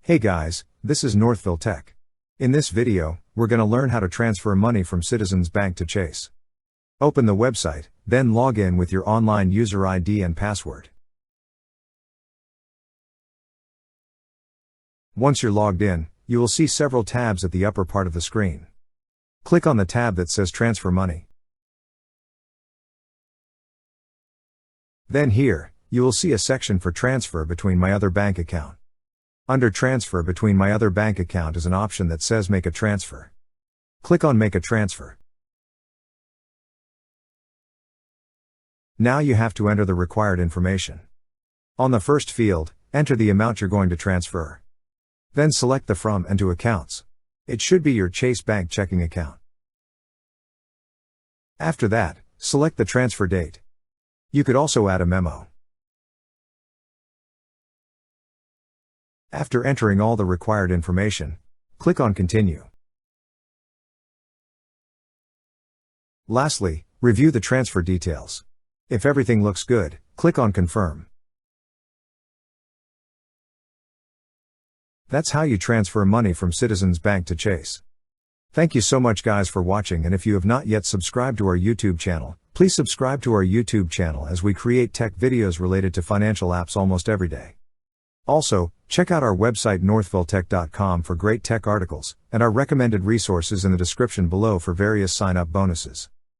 Hey guys, this is Northville Tech. In this video, we're going to learn how to transfer money from Citizens Bank to Chase. Open the website, then log in with your online user ID and password. Once you're logged in, you will see several tabs at the upper part of the screen. Click on the tab that says Transfer Money. Then here, you will see a section for Transfer between my other bank account. Under Transfer between my other bank account is an option that says Make a Transfer. Click on Make a Transfer. Now you have to enter the required information. On the first field, enter the amount you're going to transfer. Then select the From and To accounts. It should be your Chase Bank checking account. After that, select the transfer date. You could also add a memo. After entering all the required information, click on Continue. Lastly, review the transfer details. If everything looks good, click on Confirm. That's how you transfer money from Citizens Bank to Chase. Thank you so much guys for watching, and if you have not yet subscribed to our YouTube channel, please subscribe to our YouTube channel as we create tech videos related to financial apps almost every day. Also, check out our website northvilletech.com for great tech articles, and our recommended resources in the description below for various sign-up bonuses.